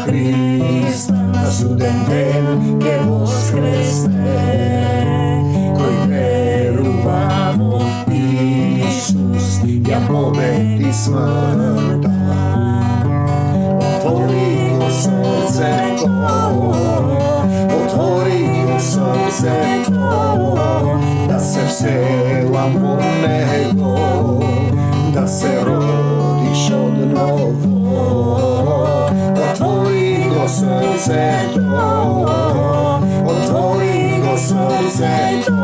Христа на суден ден ќе воскресне. Кој верува во Исус, ја победи смртта. Отвори го срцето, отвори го срцето, да се вселам во него, да се родиш одново. Отвори го срцето, отвори го срцето,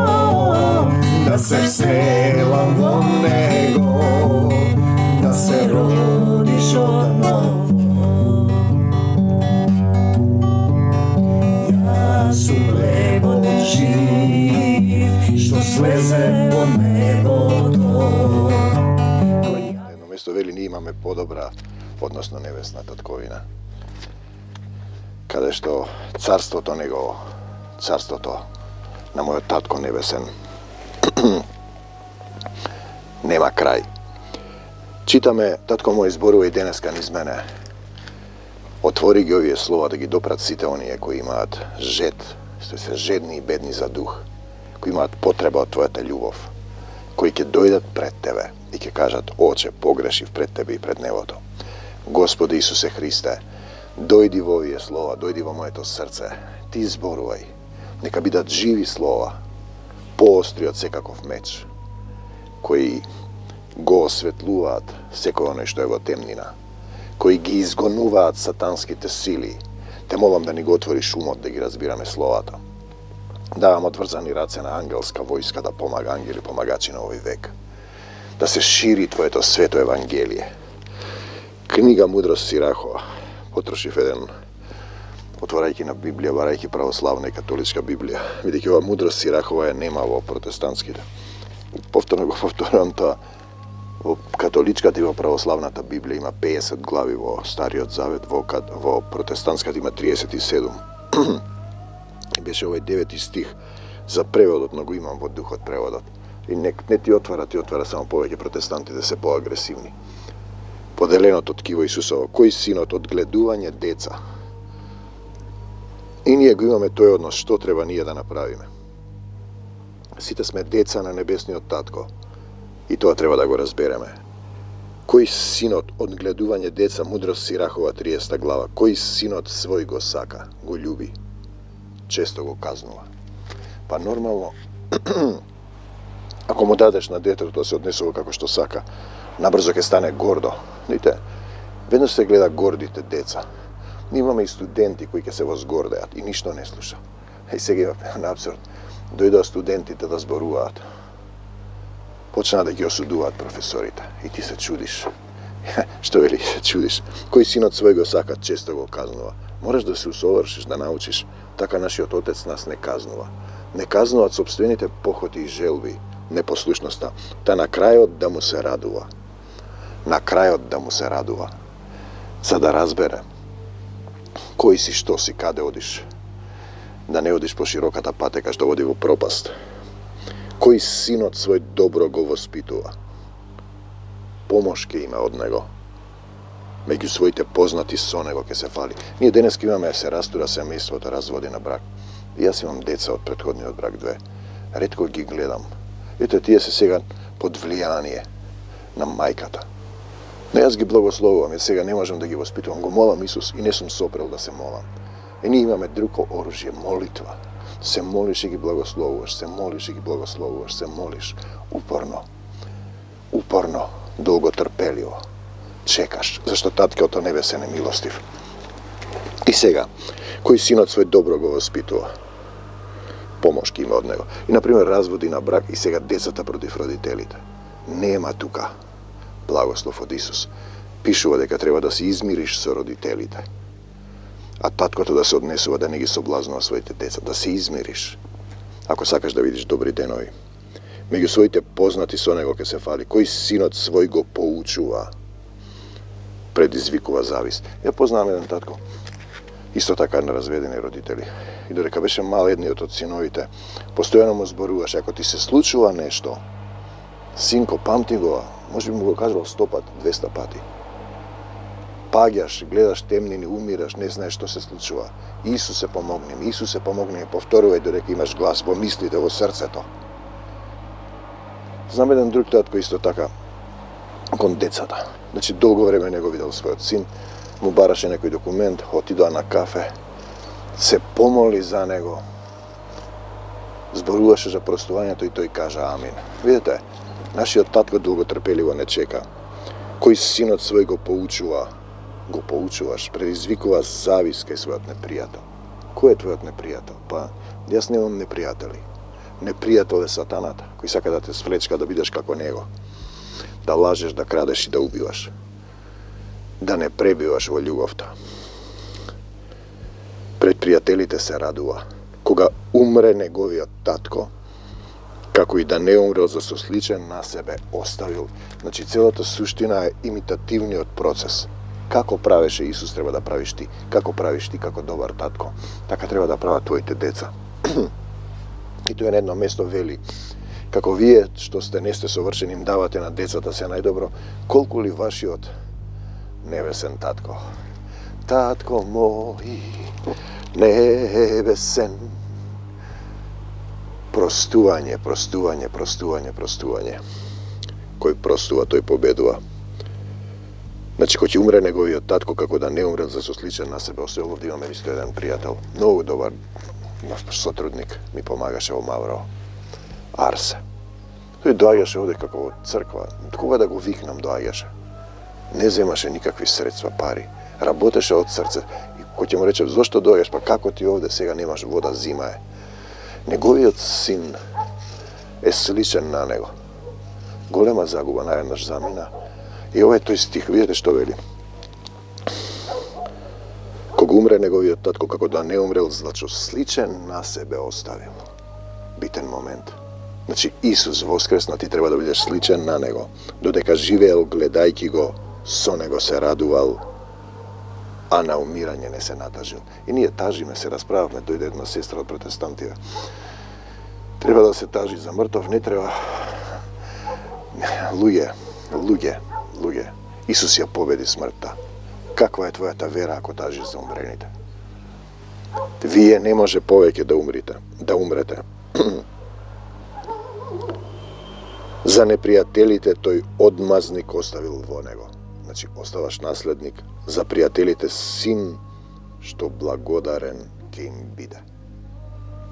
да се вселам во него, да се родиш одново. Јас сум хлебот жив, што слезе во небото. Едно место вели ние имаме подобра, односно небесна татковина, каде што царството негово, царството на мојот татко небесен нема крај. Читаме, татко мој зборува и денеска низ мене. Отвори ги овие слова да ги допрат сите оние кои имаат жед, што се жедни и бедни за дух, кои имаат потреба од твојата љубов, кои ќе дојдат пред тебе и ќе кажат: Оче, погрешив пред тебе и пред небото. Господи Исусе Христе, дојди во овие слова, дојди во моето срце, ти зборувај, нека бидат живи слова, поостри од секаков меч, кои го осветлуваат секој оној што е во темнина, кои ги изгонуваат сатанските сили. Те молам да ни го отвориш умот да ги разбираме словата. Давам отврзани раце на ангелска војска да помага, ангели помагачи на овој век. Да се шири твоето свето евангелие. Книга Мудрост Сирахова. Потрошив еден, отворајќи на Библија, барајќи православна и католичка Библија, видејќи ова Мудрост Сирахова ја нема во протестантските. Повторно го повторам тоа. Во католичката и во православната Библија има 50 глави, во Стариот Завет, во протестантската има 37. И беше овој 9 стих за преводот, но го имам во духот преводот. И не ти отвара само повеќе протестантите се поагресивни. Поделеното ткиво Исусово, кој синот од гледување деца. И ние го имаме тој однос, што треба ние да направиме. Сите сме деца на небесниот татко. И тоа треба да го разбереме. Кој синот од гледување деца, Мудрост Сирахова 30 глава, кој синот свој го сака, го љуби, често го казнува. Па нормално, ако му дадеш на детето да се однесува како што сака, набрзо ќе стане гордо. Видите, веднаш се гледа гордите деца. Ние имаме и студенти кои ќе се возгордеат и ништо не слуша. И сега има на абсурд. Дојдоа студентите да зборуваат. Почна да ги осудуваат професорите. И ти се чудиш. Што вели, се чудиш. Кој синот свој го сака, често го казнува. Мораш да се усовршиш, да научиш. Така нашиот Отец нас не казнува. Не казнуваат собствените похоти и желби, непослушноста. Та на крајот да му се радува. На крајот да му се радува. За да разбере кој си, што си, каде одиш. Да не одиш по широката патека што води во пропаст. Кој синот свој добро го воспитува. Помош ќе има од него. Меѓу своите познати со него ќе се фали. Ние денес имаме се растура семејството, разводи на брак. И јас имам деца од претходниот брак 2. Ретко ги гледам. Ете, тие се сега под влијание на мајката. Но јас ги благословувам, ја сега не можам да ги воспитувам. Го молам Исус и не сум сопрел да се молам. И ние имаме друго оружје, молитва. Се молиш и ги благословуваш, се молиш и ги благословуваш, се молиш упорно. Упорно, долготрпеливо. Чекаш, зашто таткото небесен е милостив. И сега, кој синот свој добро го воспитува, помош ќе има од него. И, например, разводи на брак и сега децата против родителите. Нема тука благослов од Исус. Пишува дека треба да се измириш со родителите. А таткото да се однесува, да не ги соблазнува своите деца, да се измириш. Ако сакаш да видиш добри денови. Меѓу своите познати со него ќе се фали. Кој синот свој го поучува, предизвикува завист. Ја познавам еден татко, исто така на разведени родители. И додека беше мал, едниот од синовите постојано му зборуваше: ако ти се случува нешто, синко, памти го, може би му го кажувал 100 пати, 200 пати. паѓаш, гледаш темнини, умираш, не знаеш што се случува. Исусе помогни ми, Исусе помогни ми, повторувај додека имаш глас во мислите, во срцето. Знам еден друг татко исто така кон децата. Значи долго време не го видел својот син, му бараше некој документ, отидоа на кафе, се помоли за него, зборуваше за простувањето и тој кажа амин. Видете, нашиот татко долго трпеливо не чека. Кој синот свој го поучуваш, предизвикува завис кај својот непријател. Кој е твојот непријател? Па, јас немам непријатели. Непријател е сатаната, кој сака да те свлечка да бидеш како него. Да лажеш, да крадеш и да убиваш. Да не пребиваш во љубовта. Пред пријателите се радува. Кога умре неговиот татко, како и да не умрел, за со сличен на себе оставил. Значи, целата суштина е имитативниот процес. Како правеше Исус, треба да правиш ти. Како правиш ти како добар татко, така треба да прават твоите деца. И тој на едно место вели, како вие што не сте совршени, им давате на децата се најдобро, колку ли вашиот небесен татко. Татко мој небесен. Простување. Кој простува, тој победува. Значи, кој ќе умре неговиот татко, како да не умрел, за со сличен на себе оставил. Овде имаме исто еден пријател, многу добар сотрудник, ми помагаше во Мавро, Арсе. Тој доаѓаше овде како во црква, кога да го викнам доаѓаше. Не земаше никакви средства, пари, работеше од срце. И кој ќе му рече, зошто доаѓаш, па како ти овде сега немаш вода, зима е. Неговиот син е сличен на него. Голема загуба наеднаш замина. И ова е тој стих, видите што вели. Кога умре неговиот татко, како да не умрел, значи сличен на себе оставил. Битен момент. Значи Исус воскресна, ти треба да бидеш сличен на него. Додека живеел, гледајки го, со него се радувал, а на умирање не се натажил. И ние тажиме, се расправавме, дојде една сестра од протестантите. Треба да се тажи за мртов, не треба. Луѓе. Исус ја победи смртта. Каква е твојата вера ако тажиш за умрените? Вие не може повеќе да умрете. За непријателите тој одмазник оставил во него. Значи, оставаш наследник, за пријателите син, што благодарен ќе им биде.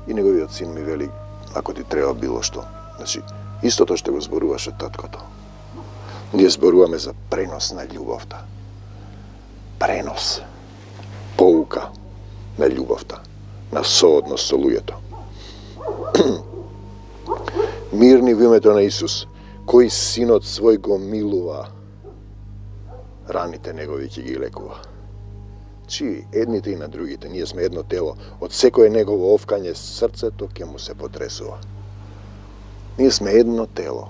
И неговиот син ми вели, ако ти треба било што. Значи, истото што го зборуваше таткото. Ние зборуваме за пренос на љубовта. Пренос. Поука на љубовта. На соодност со луѓето. Мирни во името на Исус, кој синот свој го милува, раните негови ќе ги лекува. Чии, едните и на другите, ние сме едно тело, од секое негово овкање срцето ќе му се потресува. Ние сме едно тело.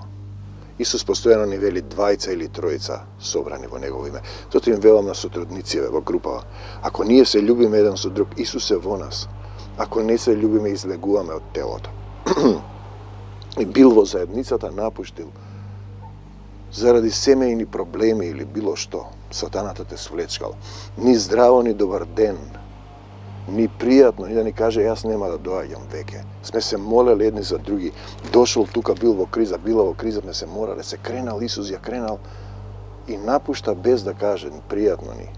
Исус постојано ни вели двајца или тројца собрани во негово име. Затоа им велам на сотрудниците во групава. Ако ние се љубиме еден со друг, Исус е во нас. Ако не се љубиме, излегуваме од телото. И бил во заедницата, напуштил. Заради семејни проблеми или било што, сатаната те свлечкал. Ни здраво, ни добар ден, ни пријатно, ни да ни каже јас нема да доаѓам веќе. Сме се молели едни за други. Дошол тука, бил во криза, била во криза, сме се морале, се кренал Исус, ја кренал и напушта без да каже пријатно ни.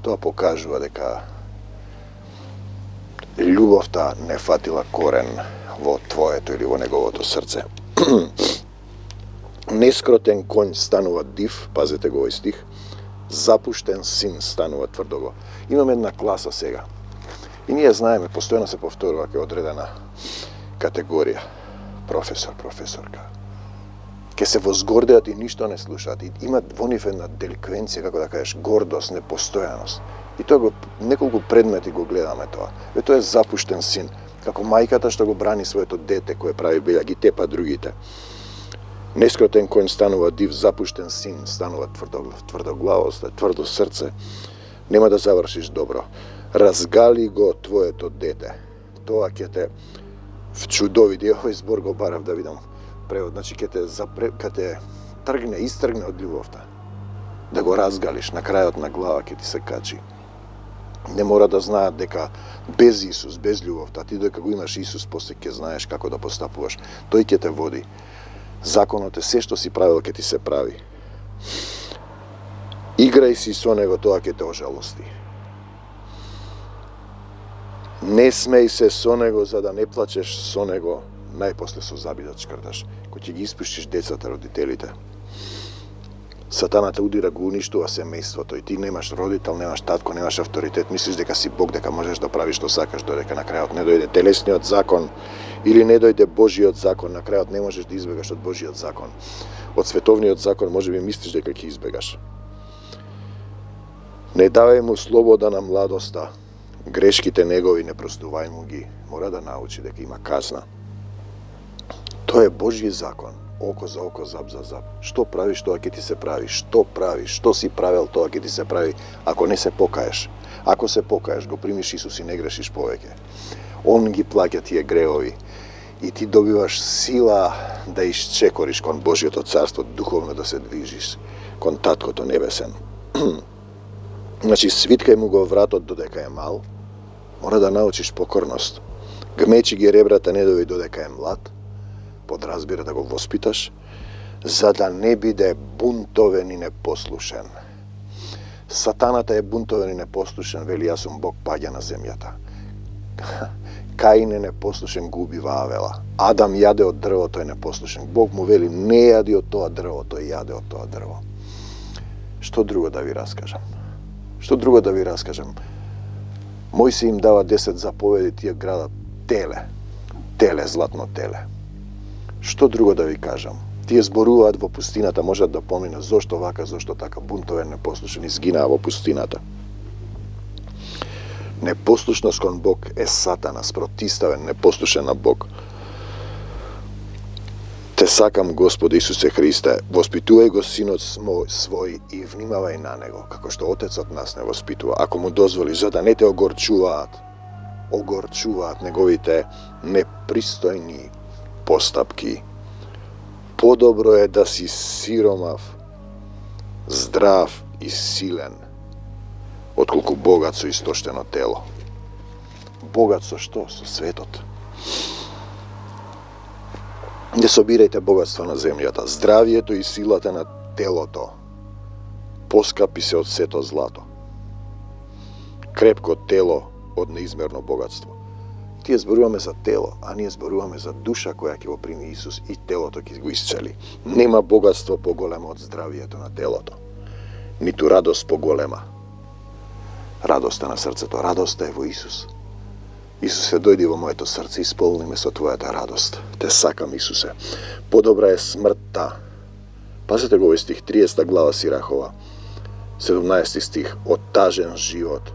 Тоа покажува дека љубовта не фатила корен во твоето или во неговото срце. Нескротен конј станува див, пазете го овој стих, запуштен син станува тврдоглав. Имаме една класа сега. И ние знаеме, постојано се повторува кај одредена категорија. Професор, професорка. Ке се возгордеат и ништо не слушаат. И имат во нив една деликвенција, како да кажеш, гордост, непостојаност. И тоа го, неколку предмети го гледаме тоа. Тоа е запуштен син. Како мајката што го брани своето дете, кое прави белја, ги тепа другите. Нескротен конј станува див, запуштен син станува тврдоглав. Тврдоглавост, тврдо срце, нема да завршиш добро. Разгали го твоето дете. Тоа ќе те вчудови. Овој збор го барав да видам превод. Значи ќе те тргне, истргне од љубовта. да го разгалиш, на крајот на глава ќе ти се качи. Не мора да знаат дека без Исус, без љубовта, ти дека го имаш Исус, после ќе знаеш како да постапуваш. Тој ќе те води. Законот е се што си правил ќе ти се прави. Играј си со него, тоа ќе те ожалости. Не смеј се со него за да не плачеш со него, најпосле со заби да чкрташ. Кој ќе ги испуштиш децата, родителите. Сатаната удира, го уништува семејството и ти немаш родител, немаш татко, немаш авторитет, мислиш дека си Бог, дека можеш да правиш што сакаш, додека на крајот не дојде телесниот закон или не дојде Божиот закон, на крајот не можеш да избегаш од Божиот закон. Од световниот закон можеби мислиш дека ќе избегаш. Не давај му слобода на младоста, грешките негови не простувај му ги, мора да научи дека има казна. Тоа е Божји закон. Око за око, зап за зап. Што правиш, тоа ќе ти се прави. Што правиш, што си правил, тоа ќе ти се прави, ако не се покаеш. Ако се покаеш, го примиш Исус и не грешиш повеќе. Он ги плаќа тие гревови и ти добиваш сила да исчекориш кон Божјото царство, духовно да се движиш кон Таткото небесен. Значи, свиткај му го вратот додека е мал, мора да научиш покорност. Гмечи ги ребрата недови додека е млад, подразбира да го воспиташ, за да не биде бунтовен и непослушен. Сатаната е бунтовен и непослушен, вели јас сум Бог, паѓа на земјата. Каин е непослушен, го убива Авела. Адам јаде од дрвото, е непослушен. Бог му вели, не јади од тоа дрво, тој јаде од тоа дрво. Што друго да ви раскажам? Што друго да ви раскажам? Мојсе им дава 10 заповеди, тие градат теле. Теле, златно теле. Што друго да ви кажам? Тие зборуваат во пустината, можат да поминат зошто вака, зошто така, бунтовен, непослушен, изгинаа во пустината. Непослушност кон Бог е сатана, спротиставен, непослушен на Бог. Те сакам, Господи Исусе Христе, воспитувај го синот свој и внимавај на него, како што Отецот нас не воспитува, ако му дозволи, за да не те огорчуваат неговите непристојни постапки. Подобро е да си сиромав, здрав и силен, отколку богат со истоштено тело. Богат со што? Со светот. Не собирајте богатство на земјата. Здравието и силата на телото поскапи се од сето злато. Крепко тело од неизмерно богатство. Тие зборуваме за тело, а ние зборуваме за душа која ќе го прими Исус и телото ќе го исцели. Нема богатство поголемо од здравието на телото. Ниту радост поголема. Радоста на срцето, радоста е во Исус. Исусе, дојди во моето срце, исполни ме со Твојата радост. Те сакам, Исусе. Подобра е смртта. Пазете го овој стих, 30 глава Сирахова, 17 стих, од тажен живот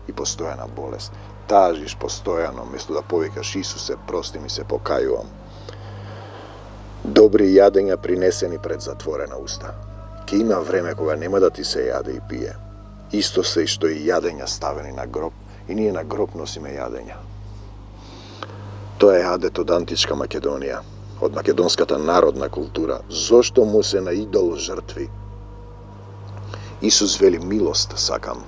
и постојана болест. Тажиш постојано, место да повикаш Исусе, прости ми се, покајувам. Добри јадења принесени пред затворена уста. Ке има време кога нема да ти се јаде и пие. Исто се и што и јадења ставени на гроб, и ние на гроб носиме јадења. Тоа е адет од античка Македонија, од македонската народна култура. Зошто му се на идол жртви? Исус вели, милост сакам,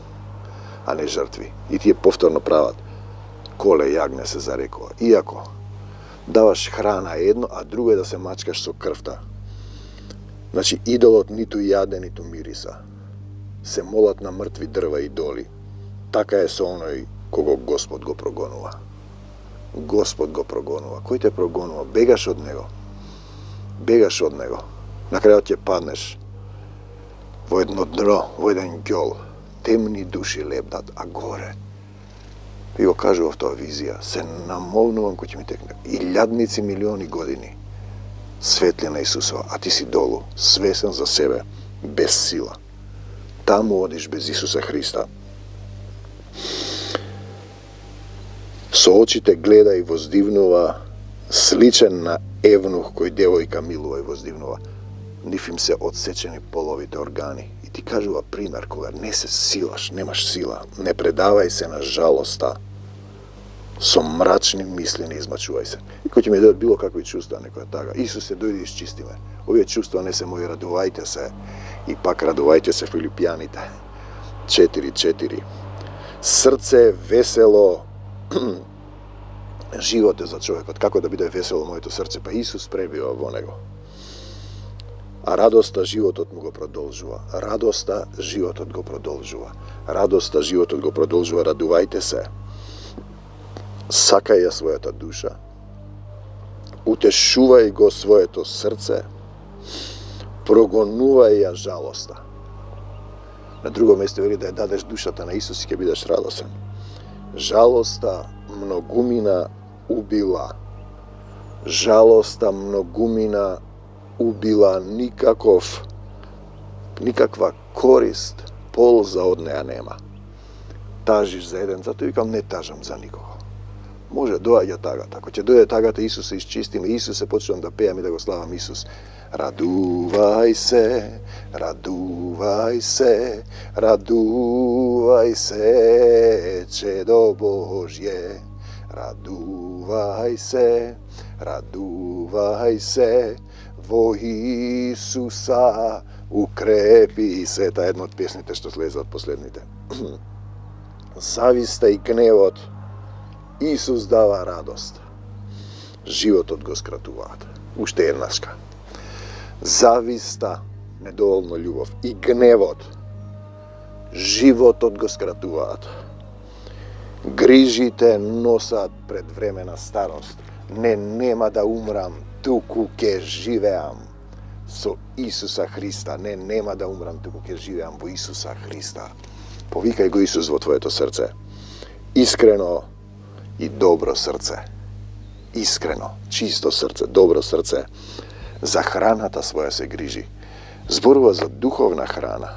а не жртви. И тие повторно прават. Коле јагне се зарекува. Иако даваш храна едно, а друго е да се мачкаш со крвта. Значи, идолот ниту јаде, ниту мириса. Се молат на мртви дрва и доли. Така е со оној кого Господ го прогонува. Господ го прогонува. Кој те прогонува? Бегаш од него. Бегаш од него. На крајот ќе паднеш во едно дно, во еден ѓол. Темни души лебдат, а горе, и го кажував тоа визија, се намолнувам кој ќе ми текне. Илјадници милиони години светлина Исусова, а ти си долу, свесен за себе, без сила. Таму одиш без Исуса Христа. Со очите гледа и воздивнува, сличен на евнух кој девојка милува и воздивнува. Нив им се одсечени половите органи. И ти кажува пример, кога не се силаш, немаш сила, не предавај се на жалоста, со мрачни мисли не измачувај се. И кој ќе ми дадат било какви чувства, некоја тага. Исусе, дојди и исчисти ме. Овие чувства не се мои, радувајте се. И пак радувајте се, Филипјаните 4:4. Срце весело, живот е за човекот. Како да биде весело моето срце? Па Исус пребива во него. А радоста животот му го продолжува. Радоста животот го продолжува. Радоста животот го продолжува. Радувајте се. Сакај ја својата душа. Утешувај го своето срце. Прогонувај ја жалоста. На друго место вели да ја дадеш душата на Исус и ќе бидеш радосен. Жалоста многумина убила. Жалоста многумина убила, никаква корист, полза од неа нема. Тажиш за еден, затоа викам не тажам за никого. Може доаѓа тагата. Ако ќе дојде тагата, Исус се изчистиме, Исус се почнем да пеам и да го славам Исус. Радувај се, радувај се, радувај се, чедо Божје. Радувај се, радувај се, во Исуса укрепи се. Та една од песните што слезат последните. Зависта и гневот Исус дава радост. Животот го скратуваат. Уште еднашка. Зависта, недоволно љубов и гневот животот го скратуваат. Грижите носат предвремена старост. Нема да умрам, туку ќе живеам со Исуса Христа. Нема да умрам, туку ќе живеам во Исуса Христа. Повикај го Исус во твоето срце. Искрено и добро срце. Искрено, чисто срце, добро срце. За храната своја се грижи. Зборува за духовна храна.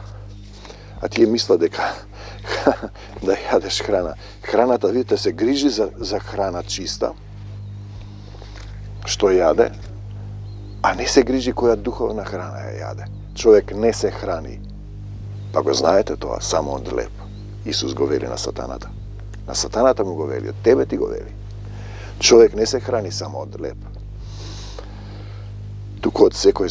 А тие мисла дека да јадеш храна. Храната, видите, се грижи за храна чиста, што јаде, а не се грижи која духовна храна ја јаде. Човек не се храни. Па го знаете тоа, само од леп. Исус го вели на сатаната. На сатаната му го вели, од тебе ти го вели. Човек не се храни само од леп, туку од секој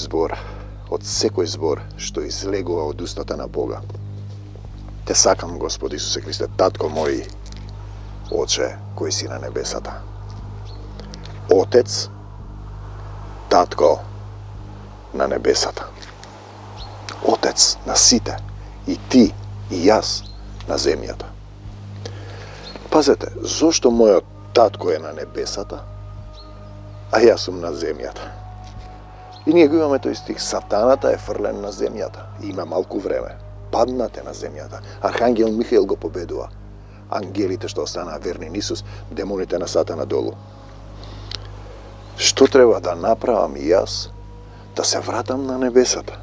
збор што излегува од устата на Бога. Те сакам, Господи Исусе Христе, Татко мој, Оче кој си на небесата. Отец, Татко на небесата. Отец на сите, и ти, и јас на земјата. Пазете, зошто мојот татко е на небесата, а јас сум на земјата? И ние го имаме тој стих. Сатаната е фрлен на земјата. Има малку време. Паднате на земјата. Архангел Михаил го победува. Ангелите што останаа верни на Исус, демоните на Сатана долу. Што треба да направам и јас? Да се вратам на небесата.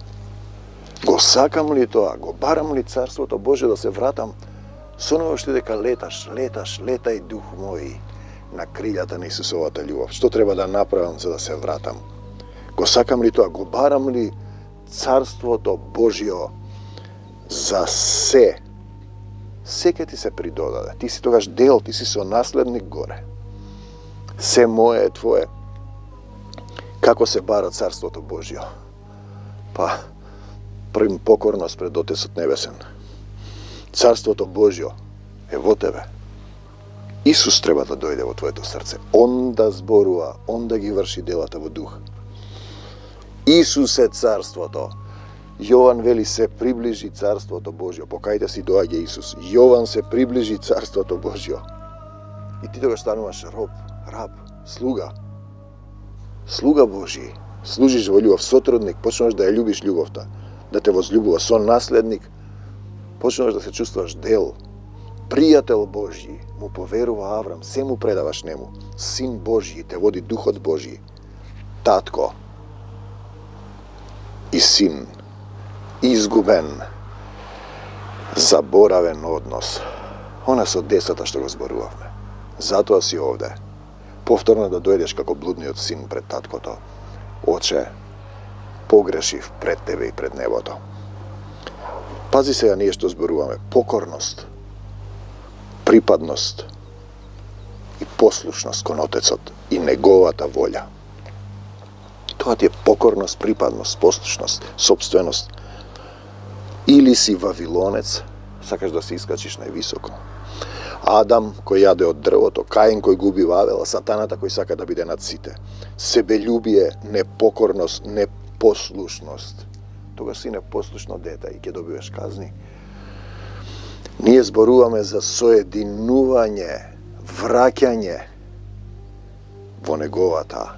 Го сакам ли тоа? Го барам ли Царството Божие да се вратам? Со уште дека летај дух мој на крилјата на Исусовата љубов. Што треба да направам за да се вратам? Го сакам ли тоа? Го барам ли Царството Божјо за се? Се ке ти се придодаде. Ти си тогаш дел, ти си сонаследник горе. Се мое е твое. Како се бара Царството Божјо? Па, прим покорност пред Отецот Небесен. Царството Божјо е во тебе. Исус треба да дојде во твоето срце. Он да зборува, он да ги врши делата во дух. Исус е Царството. Јован вели се приближи Царството Божјо. Покајте си, доаѓа Исус. Јован се приближи Царството Божјо. И ти тогаш стануваш раб, слуга. Слуга Божји. Служиш во љубов, сотрудник, почнуваш да ја љубиш љубовта, да те возлюбува, сонаследник, почнуваш да се чувствуваш дел. Пријател Божји, му поверува Аврам, се му предаваш нему. Син Божји, те води Духот Божји. Татко и син. Изгубен, заборавен однос. Она со децата што го зборувавме. Затоа си овде. Повторно да дојдеш како блудниот син пред таткото. Оче, погрешив пред тебе и пред небото. Пази сега ние што зборуваме. Покорност, припадност и послушност кон Отецот и неговата волја. Тоа ти е покорност, припадност, послушност, собственост. Или си вавилонец, сакаш да се искачиш највисоко. Адам кој јаде од дрвото, Каин кој губи Вавела, сатаната кој сака да биде над сите. Себељубие, непокорност, непослушност. Тогаш си непослушно дете и ќе добиваш казни. Ние зборуваме за соединување, враќање во неговата,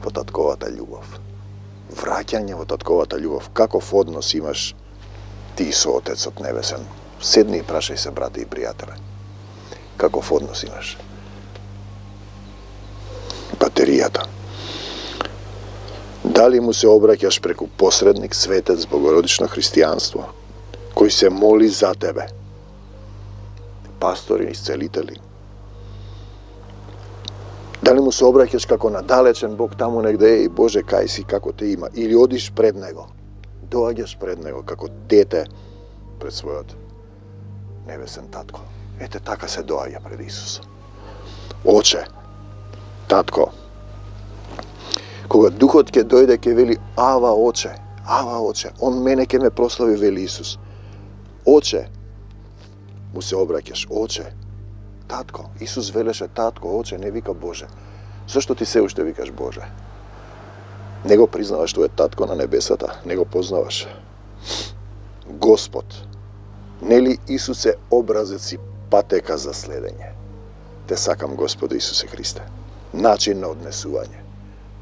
во татковата љубов. Враќање во татковата љубов. Каков однос имаш ти со Отецот Небесен? Седни и прашај се, брате и пријателе. Каков однос имаш? Батеријата. Дали му се обраќаш преку посредник, светец, богородично христијанство, кој се моли за тебе? Пастори, исцелители. Дали му се обраќаш како надалечен Бог таму негде, и Боже, кај си, како те има? Или одиш пред Него, доаѓаш пред Него како дете пред својот небесен татко. Ете, така се доаѓа пред Исус. Оче, татко, кога Духот ќе дојде, ќе вели Ава, Оче, Он мене ќе ме прослави, вели Исус. Оче, му се обраќаш, Оче, татко. Исус велеше татко, Оче, не вика Боже. Зашто ти се уште викаш Боже? Не го признаваш тој татко на небесата, не го познаваш. Господ, нели Исус е образец и патека за следење? Те сакам, Господе Исусе Христе. Начин на однесување.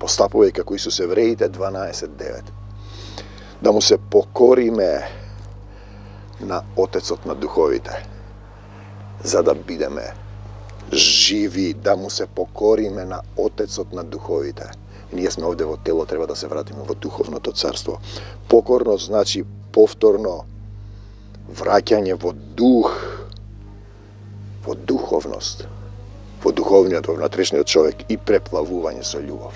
Постапувај како Исус, Евреите 12:9. Да му се покориме на Отецот на духовите, за да бидеме живи, да му се покориме на Отецот на духовите. И ние сме овде во тело, треба да се вратиме во духовното царство. Покорност значи повторно враќање во дух, во духовност, во духовниот, во внатрешниот човек и преплавување со љубов.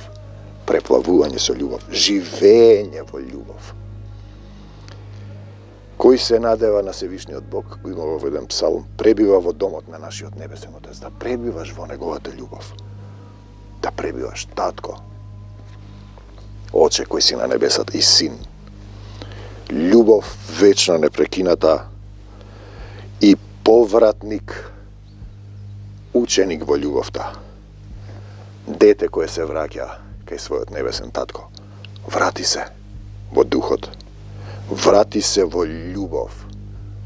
Преплавување со љубов, живење во љубов. Кој се надева на Севишниот Бог, го има во еден псалм, пребива во домот на нашиот небесен Отец, да пребиваш во неговата љубов. Да пребиваш, татко, Оче кој си на небесата и син. Љубов вечно непрекината и повратник, ученик во љубовта. Дете кое се враќа кај својот небесен татко. Врати се во духот. Врати се во љубов,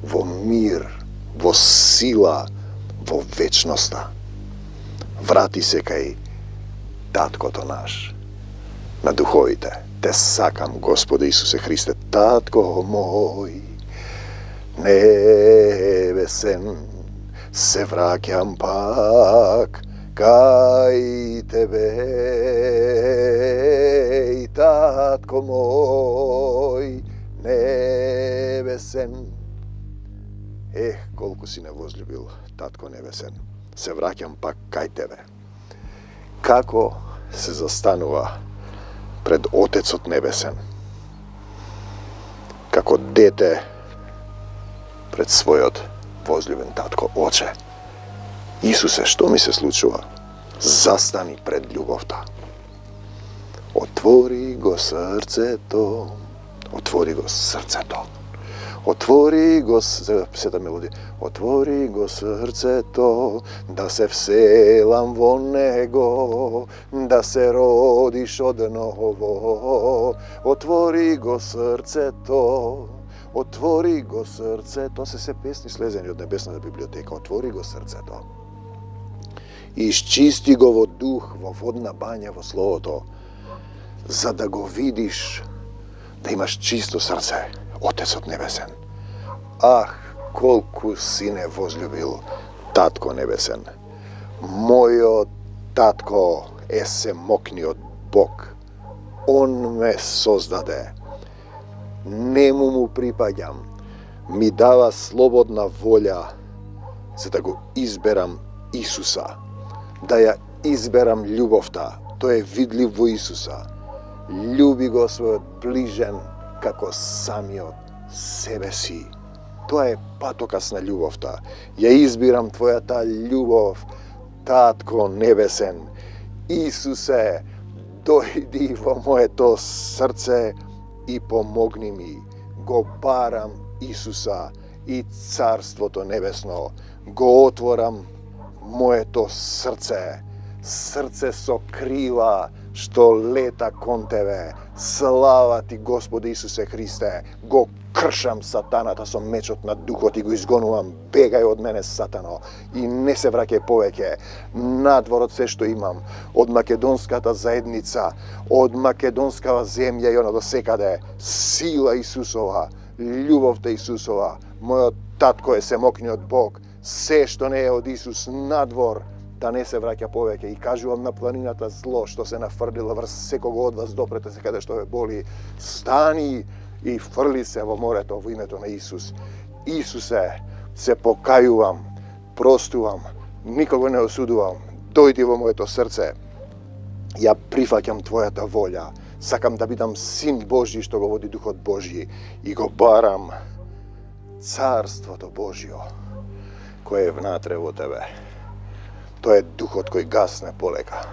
во мир, во сила, во вечноста. Врати се кај таткото наш, на духовите. Те сакам, Господе Исусе Христе, татко мој, небесен, се враќам пак кај тебе, и татко мој, небесен. Колку си не возлюбил, татко небесен. Се враќам пак кај тебе. Како се застанува пред Отецот небесен, како дете пред својот возлюбен татко. Оче, Исусе, што ми се случува? Застани пред љубовта. Отвори го срцето, отвори го срцето. Отвори го, сета мелодија. Отвори го срцето, да се вселам во него, да се родиш одново. Отвори го срцето, отвори го срцето. Се песни слезени од небесната библиотека. Отвори го срцето. Исчисти го во дух, во водна бања, во Словото, за да го видиш, да имаш чисто срце. Отецот небесен. Колку си не возлюбил, татко небесен. Мојот татко е семокниот Бог. Он ме создаде. Нему му припаѓам. Ми дава слободна волја за да го изберам Исуса. Да ја изберам љубовта. Тој е видлив во Исуса. Љуби го својот ближен како самиот себе си. Тоа е патокас на љубовта. Ја избирам твојата љубов, татко небесен. Исусе, дојди во моето срце и помогни ми. Го барам Исуса и Царството Небесно го отворам моето срце, срце со крила што лета кон Тебе. Слава Ти, Господи Исусе Христе, го кршам сатаната со мечот на духот и го изгонувам. Бегај од мене, сатано, и не се враќај повеќе надвор од се што имам, од македонската заедница, од македонскава земја и она до секаде. Сила Исусова, љубовта Исусова, мојот татко е семокниот Бог, се што не е од Исус надвор, да не се враќа повеќе. И кажувам на планината зло што се нафрлила врз секого од вас, допрете се каде што ве боли, стани и фрли се во морето во името на Исус. Исусе, се покајувам, простувам, никого не осудувам. Дојди во моето срце. Ја прифаќам Твојата волја. Сакам да бидам син Божји што го води Духот Божји и го барам Царството Божјо кој е внатре во тебе. Тоа е Духот кој гасне полека.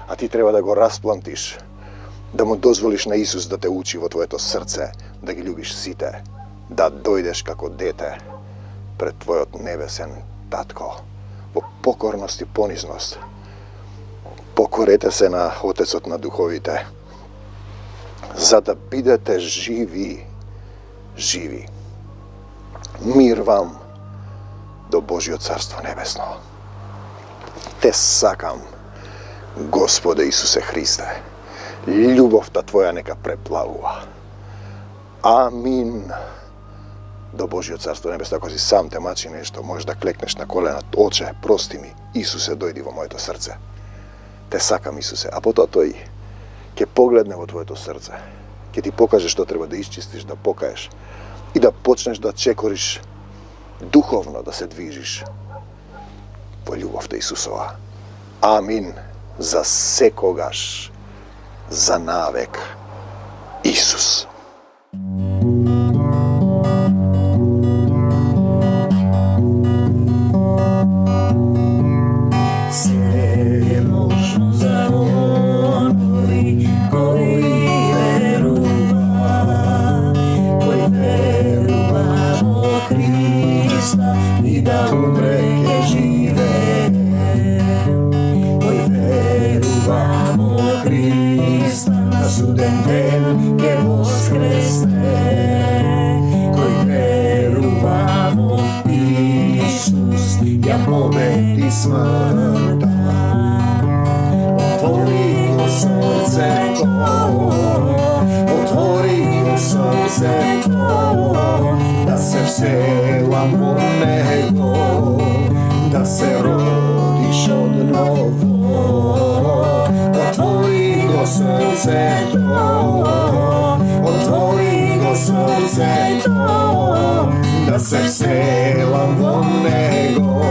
А ти треба да го расплантиш, да му дозволиш на Исус да те учи во твоето срце, да ги љубиш сите, да дојдеш како дете пред твојот небесен татко, во покорност и понизност. Покорете се на Отецот на духовите, за да бидете живи. Мир вам до Божјото Царство Небесно. Те сакам, Господе Исусе Христе. Љубовта Твоја нека преплавува. Амин. До Божјото Царство Небесно. Ако си сам те мачи нешто, можеш да клекнеш на колена. Оче, прости ми. Исусе, дојди во моето срце. Те сакам, Исусе. А потоа тој ќе погледне во твоето срце. Ќе ти покаже што треба да исчистиш, да покаеш и да почнеш да чекориш духовно, да се движиш во љубовта Исусова. Амин. За секогаш, за навек. Исус. Sve je možno za onoј koji verува во Христа и да умре ке живее. Кој верува во Христа на суден ден ке воскресне. Кој верува во Исус ја победи смртта. Отвори го срцето, отвори го срцето, да се вселам во него, да се родиш одново. Отвори го срцето, отвори го срцето, да се вселам во него,